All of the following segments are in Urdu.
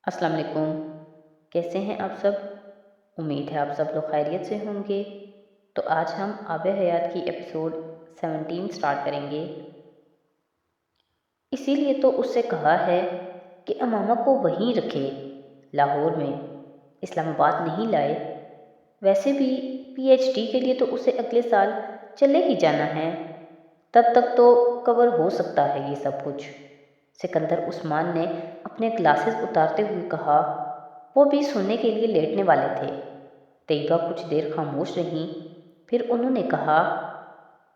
السلام علیکم۔ کیسے ہیں آپ سب؟ امید ہے آپ سب لوگ خیریت سے ہوں گے۔ تو آج ہم آب حیات کی ایپیسوڈ 17 سٹارٹ کریں گے۔ اسی لیے تو اس سے کہا ہے کہ امامہ کو وہیں رکھے، لاہور میں، اسلام آباد نہیں لائے۔ ویسے بھی پی ایچ ڈی کے لیے تو اسے اگلے سال چلے ہی جانا ہے، تب تک تو کور ہو سکتا ہے یہ سب کچھ۔ سکندر عثمان نے اپنے گلاسز اتارتے ہوئے کہا۔ وہ بھی سونے کے لیے لیٹنے والے تھے۔ طیبہ کچھ دیر خاموش رہیں، پھر انہوں نے کہا،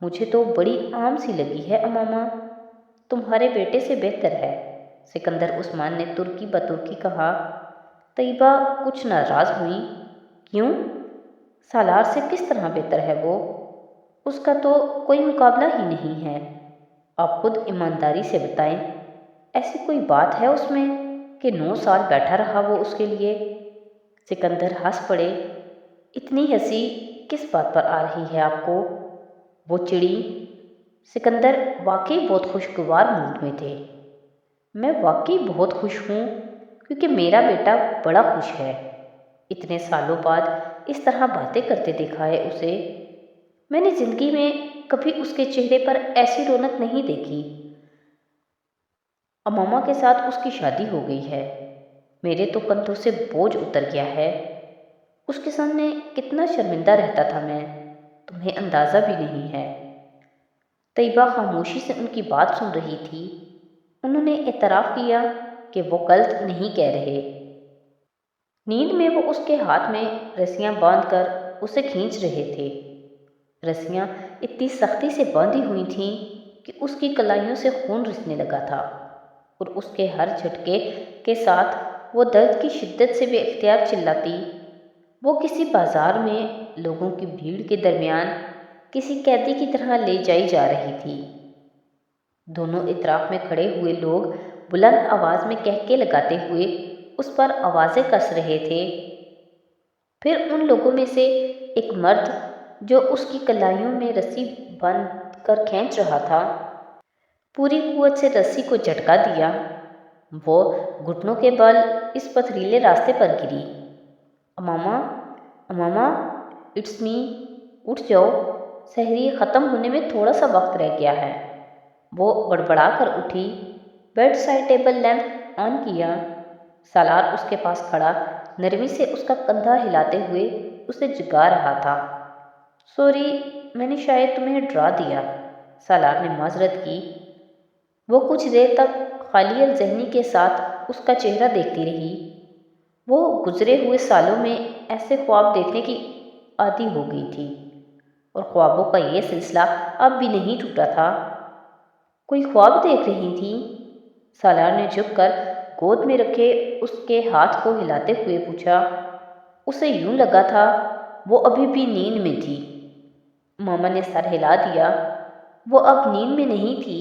مجھے تو بڑی عام سی لگی ہے امامہ، تمہارے بیٹے سے بہتر ہے۔ سکندر عثمان نے ترکی بترکی کہا۔ طیبہ کچھ ناراض ہوئی۔ کیوں؟ سالار سے کس طرح بہتر ہے وہ؟ اس کا تو کوئی مقابلہ ہی نہیں ہے۔ آپ خود ایمانداری سے بتائیں، ایسی کوئی بات ہے اس میں کہ 9 سال بیٹھا رہا وہ اس کے لیے؟ سکندر ہنس پڑے۔ اتنی ہنسی کس بات پر آ رہی ہے آپ کو؟ وہ چڑی۔ سکندر واقعی بہت خوشگوار موڈ میں تھے۔ میں واقعی بہت خوش ہوں کیونکہ میرا بیٹا بڑا خوش ہے۔ اتنے سالوں بعد اس طرح باتیں کرتے دیکھا ہے اسے۔ میں نے زندگی میں کبھی اس کے چہرے پر ایسی رونق نہیں دیکھی۔ امامہ کے ساتھ اس کی شادی ہو گئی ہے، میرے تو کندھوں سے بوجھ اتر گیا ہے۔ اس کے سامنے کتنا شرمندہ رہتا تھا میں، تمہیں اندازہ بھی نہیں ہے۔ طیبہ خاموشی سے ان کی بات سن رہی تھی۔ انہوں نے اعتراف کیا کہ وہ غلط نہیں کہہ رہے۔ نیند میں وہ اس کے ہاتھ میں رسیاں باندھ کر اسے کھینچ رہے تھے۔ رسیاں اتنی سختی سے باندھی ہوئی تھیں کہ اس کی کلائیوں سے خون رسنے لگا تھا، اور اس کے ہر جھٹکے کے ساتھ وہ درد کی شدت سے بے اختیار چلاتی۔ وہ کسی بازار میں لوگوں کی بھیڑ کے درمیان کسی قیدی کی طرح لے جائی جا رہی تھی۔ دونوں اطراف میں کھڑے ہوئے لوگ بلند آواز میں قہقہے لگاتے ہوئے اس پر آوازیں کس رہے تھے۔ پھر ان لوگوں میں سے ایک مرد جو اس کی کلائیوں میں رسی باندھ کر کھینچ رہا تھا، پوری قوت سے رسی کو جھٹکا دیا۔ وہ گھٹنوں کے بل اس پتھریلے راستے پر گری۔ امامہ، امامہ، اٹس می، اٹھ جاؤ، سحری ختم ہونے میں تھوڑا سا وقت رہ گیا ہے۔ وہ بڑبڑا کر اٹھی، بیڈ سائڈ ٹیبل لیمپ آن کیا۔ سالار اس کے پاس کھڑا نرمی سے اس کا کندھا ہلاتے ہوئے اسے جگا رہا تھا۔ سوری، میں نے شاید تمہیں ڈرا دیا، سالار نے معذرت کی۔ وہ کچھ دیر تک خالی الذہنی کے ساتھ اس کا چہرہ دیکھتی رہی۔ وہ گزرے ہوئے سالوں میں ایسے خواب دیکھنے کی عادی ہو گئی تھی، اور خوابوں کا یہ سلسلہ اب بھی نہیں ٹوٹا تھا۔ کوئی خواب دیکھ رہی تھی؟ سالار نے جھک کر گود میں رکھے اس کے ہاتھ کو ہلاتے ہوئے پوچھا۔ اسے یوں لگا تھا وہ ابھی بھی نیند میں تھی۔ ماما نے سر ہلا دیا۔ وہ اب نیند میں نہیں تھی۔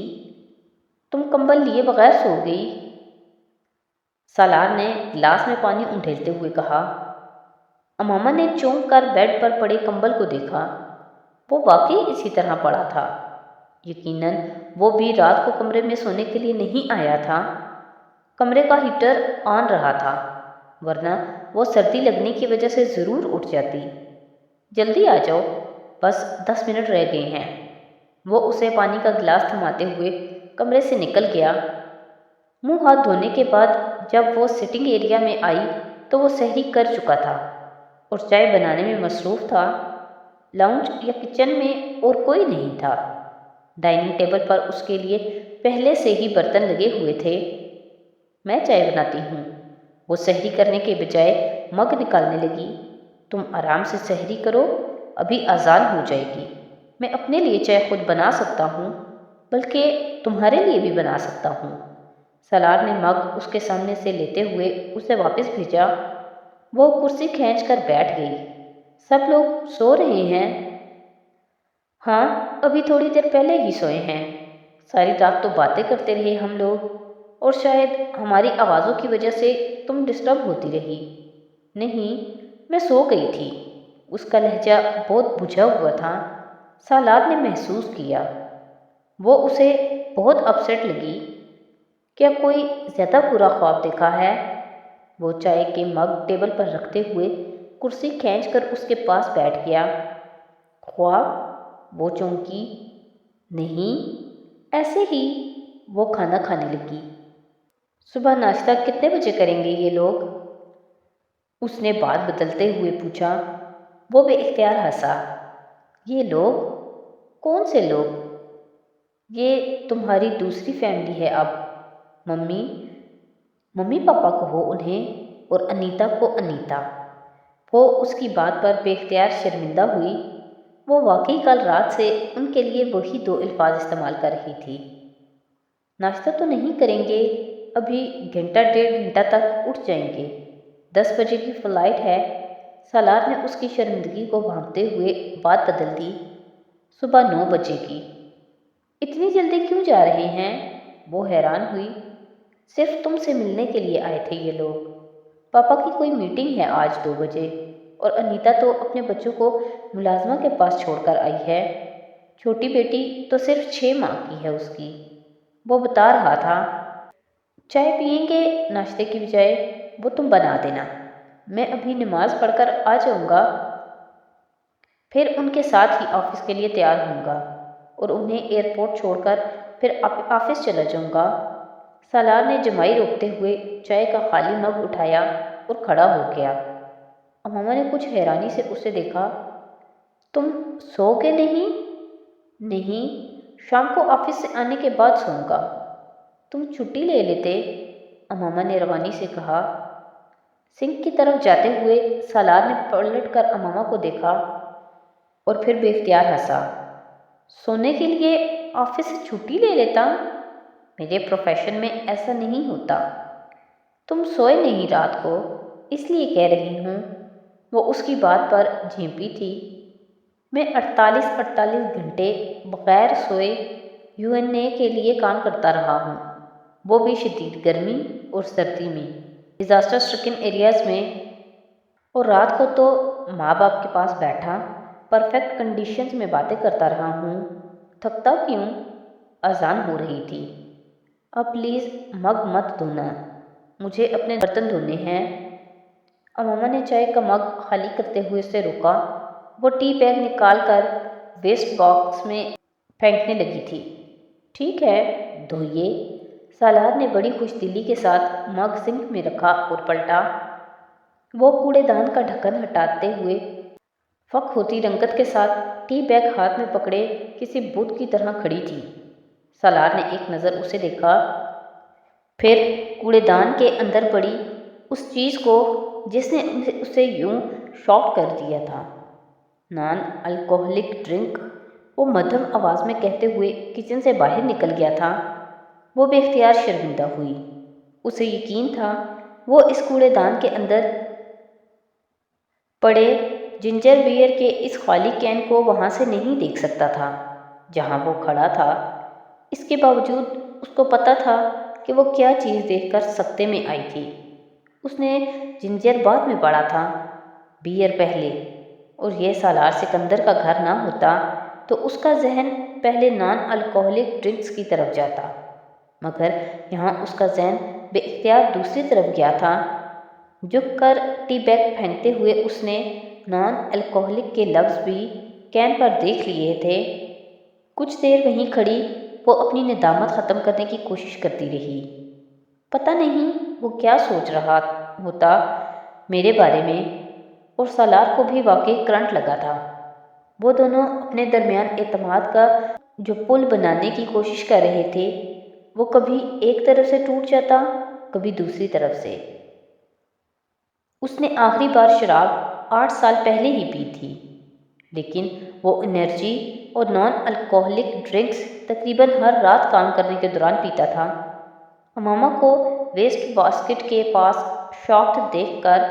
تم کمبل لیے بغیر سو گئی؟ سالار نے گلاس میں پانی انڈھیلتے ہوئے کہا۔ امامہ نے چونک کر بیڈ پر پڑے کمبل کو دیکھا۔ وہ واقعی اسی طرح پڑا تھا۔ یقیناً وہ بھی رات کو کمرے میں سونے کے لیے نہیں آیا تھا۔ کمرے کا ہیٹر آن رہا تھا، ورنہ وہ سردی لگنے کی وجہ سے ضرور اٹھ جاتی۔ جلدی آ جاؤ، بس 10 منٹ رہ گئے ہیں۔ وہ اسے پانی کا گلاس تھماتے ہوئے کمرے سے نکل گیا۔ منہ ہاتھ دھونے کے بعد جب وہ سٹنگ ایریا میں آئی تو وہ سحری کر چکا تھا اور چائے بنانے میں مصروف تھا۔ لاؤنج یا کچن میں اور کوئی نہیں تھا۔ ڈائننگ ٹیبل پر اس کے لیے پہلے سے ہی برتن لگے ہوئے تھے۔ میں چائے بناتی ہوں، وہ سحری کرنے کے بجائے مگ نکالنے لگی۔ تم آرام سے سحری کرو، ابھی اذان ہو جائے گی۔ میں اپنے لیے چائے خود بنا سکتا ہوں، بلکہ تمہارے لیے بھی بنا سکتا ہوں۔ سالار نے مگ اس کے سامنے سے لیتے ہوئے اسے واپس بھیجا۔ وہ کرسی کھینچ کر بیٹھ گئی۔ سب لوگ سو رہے ہیں؟ ہاں، ابھی تھوڑی دیر پہلے ہی سوئے ہیں۔ ساری رات تو باتیں کرتے رہے ہم لوگ، اور شاید ہماری آوازوں کی وجہ سے تم ڈسٹرب ہوتی رہی۔ نہیں، میں سو گئی تھی۔ اس کا لہجہ بہت بجھا ہوا تھا۔ سالار نے محسوس کیا وہ اسے بہت اپسیٹ لگی۔ کیا کوئی زیادہ برا خواب دیکھا ہے؟ وہ چائے کے مگ ٹیبل پر رکھتے ہوئے کرسی کھینچ کر اس کے پاس بیٹھ گیا۔ خواب؟ وہ چونکی۔ نہیں، ایسے ہی۔ وہ کھانا کھانے لگی۔ صبح ناشتہ کتنے بجے کریں گے یہ لوگ؟ اس نے بات بدلتے ہوئے پوچھا۔ وہ بے اختیار ہنسا۔ یہ لوگ؟ کون سے لوگ؟ یہ تمہاری دوسری فیملی ہے اب۔ ممی پاپا کہو انہیں، اور انیتا کو انیتا۔ وہ اس کی بات پر بے اختیار شرمندہ ہوئی۔ وہ واقعی کل رات سے ان کے لیے وہی دو الفاظ استعمال کر رہی تھی۔ ناشتہ تو نہیں کریں گے، ابھی گھنٹہ ڈیڑھ گھنٹہ تک اٹھ جائیں گے، 10 بجے کی فلائٹ ہے۔ سالار نے اس کی شرمندگی کو بھانپتے ہوئے بات بدل دی۔ صبح 9 بجے کی۔ اتنی جلدی کیوں جا رہے ہیں؟ وہ حیران ہوئی۔ صرف تم سے ملنے کے لیے آئے تھے یہ لوگ۔ پاپا کی کوئی میٹنگ ہے آج 2 بجے، اور انیتا تو اپنے بچوں کو ملازمہ کے پاس چھوڑ کر آئی ہے۔ چھوٹی بیٹی تو صرف 6 ماہ کی ہے اس کی۔ وہ بتا رہا تھا۔ چائے پئیں گے ناشتے کی بجائے؟ وہ تم بنا دینا، میں ابھی نماز پڑھ کر آ جاؤں گا، پھر ان کے ساتھ ہی آفس کے لیے تیار ہوں گا، اور انہیں ایئرپورٹ چھوڑ کر پھر آفس چلا جاؤں گا۔ سالار نے جمائی روکتے ہوئے چائے کا خالی مگ اٹھایا اور کھڑا ہو گیا۔ اماما نے کچھ حیرانی سے اسے دیکھا۔ تم سو گے نہیں؟ نہیں، شام کو آفس سے آنے کے بعد سوؤں گا۔ تم چھٹی لے لیتے، اماما نے روانی سے کہا۔ سنک کی طرف جاتے ہوئے سالار نے پلٹ کر اماما کو دیکھا اور پھر بے اختیار ہنسا۔ سونے کے لیے آفس سے چھٹی لے لیتا؟ میرے پروفیشن میں ایسا نہیں ہوتا۔ تم سوئے نہیں رات کو، اس لیے کہہ رہی ہوں۔ وہ اس کی بات پر جھیمپی تھی۔ میں 48 گھنٹے بغیر سوئے UN کے لیے کام کرتا رہا ہوں، وہ بھی شدید گرمی اور سردی میں، ڈیزاسٹر سٹرکن ایریاز میں، اور رات کو تو ماں باپ کے پاس بیٹھا پرفیکٹ کنڈیشنز میں باتیں کرتا رہا ہوں۔ تھکتا کیوں؟ اذان ہو رہی تھی۔ اب پلیز مگ مت دھونا، مجھے اپنے برتن دھونے ہیں۔ اماما نے چائے کا مگ خالی کرتے ہوئے اسے روکا۔ وہ ٹی بیگ نکال کر ویسٹ باکس میں پھینکنے لگی تھی۔ ٹھیک ہے، دھوئیے۔ سالار نے بڑی خوش دلی کے ساتھ مگ سنک میں رکھا اور پلٹا۔ وہ کوڑے دان کا ڈھکن ہٹاتے ہوئے فک ہوتی رنگت کے ساتھ ٹی بیگ ہاتھ میں پکڑے کسی بت کی طرح کھڑی تھی۔ سالار نے ایک نظر اسے دیکھا، پھر کوڑے دان کے اندر پڑی اس چیز کو جس نے اسے یوں شاک کر دیا تھا۔ نان الکوہلک ڈرنک، وہ مدھم آواز میں کہتے ہوئے کچن سے باہر نکل گیا تھا۔ وہ بے اختیار شرمندہ ہوئی۔ اسے یقین تھا وہ اس کوڑے دان کے اندر پڑے جنجر بیئر کے اس خالی کین کو وہاں سے نہیں دیکھ سکتا تھا جہاں وہ کھڑا تھا۔ اس کے باوجود اس کو پتہ تھا کہ وہ کیا چیز دیکھ کر سکتے میں آئی تھی۔ اس نے جنجر بعد میں پڑا تھا، بیئر پہلے، اور یہ سالار سکندر کا گھر نہ ہوتا تو اس کا ذہن پہلے نان الکوہلک ڈرنکس کی طرف جاتا، مگر یہاں اس کا ذہن بے اختیار دوسری طرف گیا تھا۔ جھک کر ٹی بیگ پھینکتے ہوئے اس نے نان الکوہلک کے لفظ بھی کین پر دیکھ لیے تھے۔ کچھ دیر وہیں کھڑی وہ اپنی ندامت ختم کرنے کی کوشش کرتی رہی۔ پتہ نہیں وہ کیا سوچ رہا ہوتا میرے بارے میں، اور سالار کو بھی واقعی کرنٹ لگا تھا۔ وہ دونوں اپنے درمیان اعتماد کا جو پل بنانے کی کوشش کر رہے تھے وہ کبھی ایک طرف سے ٹوٹ جاتا، کبھی دوسری طرف سے۔ اس نے آخری بار شراب 8 سال پہلے ہی پی تھی، لیکن وہ انرجی اور نان الکوہلک ڈرنکس تقریباً ہر رات کام کرنے کے دوران پیتا تھا۔ اماما کو ویسٹ باسکٹ کے پاس شاکڈ دیکھ کر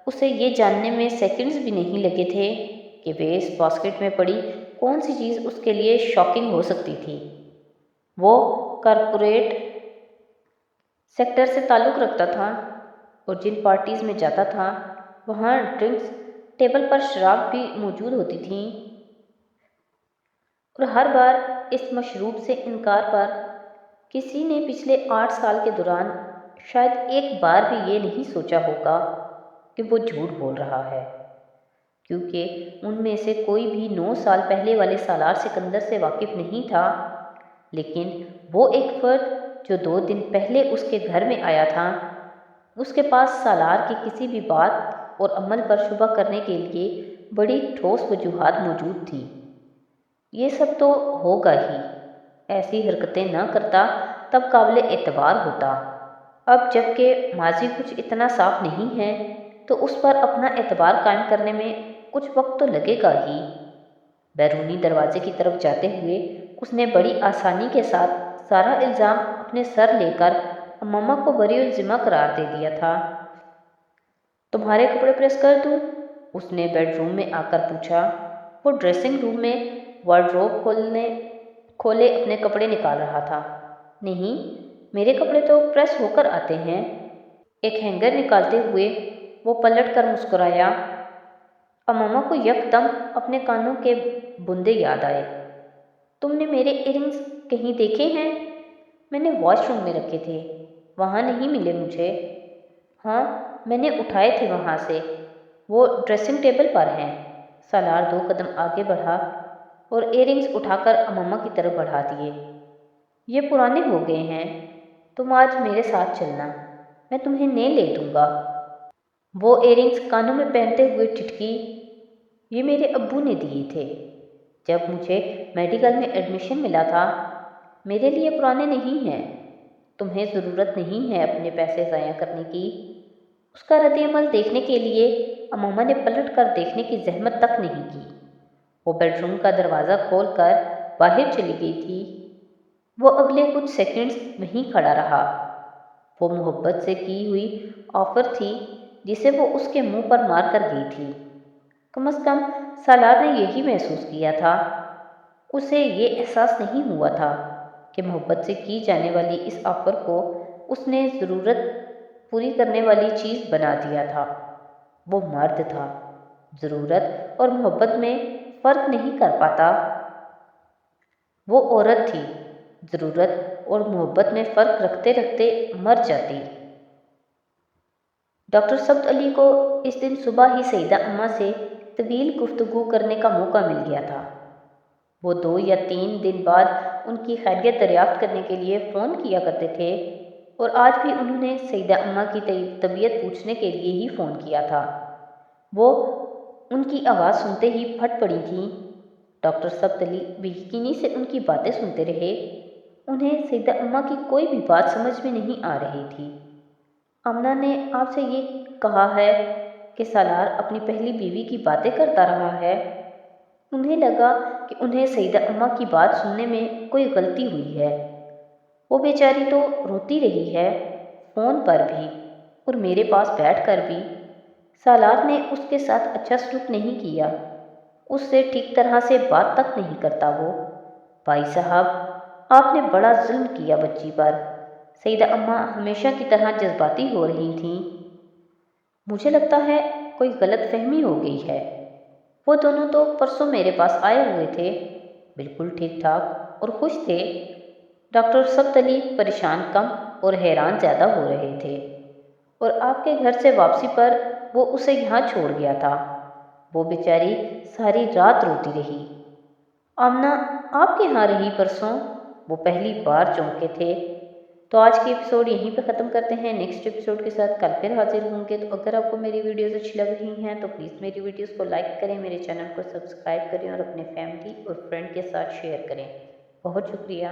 اسے یہ جاننے میں سیکنڈز بھی نہیں لگے تھے کہ ویسٹ باسکٹ میں پڑی کون سی چیز اس کے لیے شاکنگ ہو سکتی تھی۔ وہ کارپوریٹ سیکٹر سے تعلق رکھتا تھا، اور جن پارٹیز میں جاتا تھا وہاں ڈرنکس ٹیبل پر شراب بھی موجود ہوتی تھیں، اور ہر بار اس مشروب سے انکار پر کسی نے پچھلے 8 سال کے دوران شاید ایک بار بھی یہ نہیں سوچا ہوگا کہ وہ جھوٹ بول رہا ہے، کیونکہ ان میں سے کوئی بھی 9 سال پہلے والے سالار سکندر سے واقف نہیں تھا۔ لیکن وہ ایک فرد جو 2 دن پہلے اس کے گھر میں آیا تھا، اس کے پاس سالار کی کسی بھی بات اور عمل پر شبہ کرنے کے لیے بڑی ٹھوس وجوہات موجود تھی۔ یہ سب تو ہوگا ہی، ایسی حرکتیں نہ کرتا تب قابل اعتبار ہوتا۔ اب جب کہ ماضی کچھ اتنا صاف نہیں ہے تو اس پر اپنا اعتبار قائم کرنے میں کچھ وقت تو لگے گا ہی۔ بیرونی دروازے کی طرف جاتے ہوئے اس نے بڑی آسانی کے ساتھ سارا الزام اپنے سر لے کر امامہ کو بری الذمہ قرار دے دیا تھا۔ تمہارے کپڑے پریس کر دوں؟ اس نے بیڈ روم میں آ کر پوچھا۔ وہ ڈریسنگ روم میں وارڈروب کھولے اپنے کپڑے نکال رہا تھا۔ نہیں، میرے کپڑے تو پریس ہو کر آتے ہیں۔ ایک ہینگر نکالتے ہوئے وہ پلٹ کر مسکرایا۔ امامہ کو یکدم اپنے کانوں کے بندے یاد آئے۔ تم نے میرے ایئرنگز کہیں دیکھے ہیں؟ میں نے واش روم میں رکھے تھے، وہاں نہیں ملے مجھے۔ ہاں، میں نے اٹھائے تھے وہاں سے، وہ ڈریسنگ ٹیبل پر ہیں۔ سالار 2 قدم آگے بڑھا اور ایئرنگز اٹھا کر امامہ کی طرف بڑھا دیے۔ یہ پرانے ہو گئے ہیں، تم آج میرے ساتھ چلنا، میں تمہیں نئے لے دوں گا۔ وہ ایئرنگز کانوں میں پہنتے ہوئے ٹھٹکی۔ یہ میرے ابو نے دیے تھے جب مجھے میڈیکل میں ایڈمیشن ملا تھا۔ میرے لیے پرانے نہیں ہیں، تمہیں ضرورت نہیں ہے اپنے پیسے ضائع کرنے کی۔ اس کا رد عمل دیکھنے کے لیے امامہ نے پلٹ کر دیکھنے کی زحمت تک نہیں کی۔ وہ بیڈ روم کا دروازہ کھول کر باہر چلی گئی تھی۔ وہ اگلے کچھ سیکنڈز وہیں کھڑا رہا۔ وہ محبت سے کی ہوئی آفر تھی جسے وہ اس کے منہ پر مار کر گئی تھی۔ کم از کم سالار نے یہی محسوس کیا تھا۔ اسے یہ احساس نہیں ہوا تھا کہ محبت سے کی جانے والی اس آفر کو اس نے ضرورت پوری کرنے والی چیز بنا دیا تھا۔ وہ مرد تھا، ضرورت اور محبت میں فرق نہیں کر پاتا۔ وہ عورت تھی، ضرورت اور محبت میں فرق رکھتے رکھتے مر جاتی۔ ڈاکٹر سبت علی کو اس دن صبح ہی سیدہ اماں سے طویل گفتگو کرنے کا موقع مل گیا تھا۔ وہ 2 یا 3 دن بعد ان کی خیریت دریافت کرنے کے لیے فون کیا کرتے تھے، اور آج بھی انہوں نے سیدہ اماں کی طبیعت پوچھنے کے لیے ہی فون کیا تھا۔ وہ ان کی آواز سنتے ہی پھٹ پڑی تھیں۔ ڈاکٹر سبت علی بے یقینی سے ان کی باتیں سنتے رہے۔ انہیں سیدہ اماں کی کوئی بھی بات سمجھ میں نہیں آ رہی تھی۔ آمنہ نے آپ سے یہ کہا ہے کہ سالار اپنی پہلی بیوی کی باتیں کرتا رہا ہے۔ انہیں لگا کہ انہیں سیدہ اماں کی بات سننے میں کوئی غلطی ہوئی ہے۔ وہ بیچاری تو روتی رہی ہے، فون پر بھی اور میرے پاس بیٹھ کر بھی۔ سالار نے اس کے ساتھ اچھا سلوک نہیں کیا، اس سے ٹھیک طرح سے بات تک نہیں کرتا وہ۔ بھائی صاحب، آپ نے بڑا ظلم کیا بچی پر۔ سیدہ اماں ہمیشہ کی طرح جذباتی ہو رہی تھیں۔ مجھے لگتا ہے کوئی غلط فہمی ہو گئی ہے۔ وہ دونوں تو پرسوں میرے پاس آئے ہوئے تھے، بالکل ٹھیک ٹھاک اور خوش تھے۔ ڈاکٹر سبت علی پریشان کم اور حیران زیادہ ہو رہے تھے، اور آپ کے گھر سے واپسی پر وہ اسے یہاں چھوڑ گیا تھا۔ وہ بیچاری ساری رات روتی رہی۔ آمنہ آپ کے یہاں رہی پرسوں؟ وہ پہلی بار چونکے تھے۔ تو آج کی ایپیسوڈ یہیں پہ ختم کرتے ہیں۔ نیکسٹ ایپیسوڈ کے ساتھ کل پھر حاضر ہوں گے۔ تو اگر آپ کو میری ویڈیوز اچھی لگ رہی ہیں تو پلیز میری ویڈیوز کو لائک کریں، میرے چینل کو سبسکرائب کریں اور اپنے فیملی اور فرینڈ کے ساتھ شیئر کریں۔ بہت شکریہ۔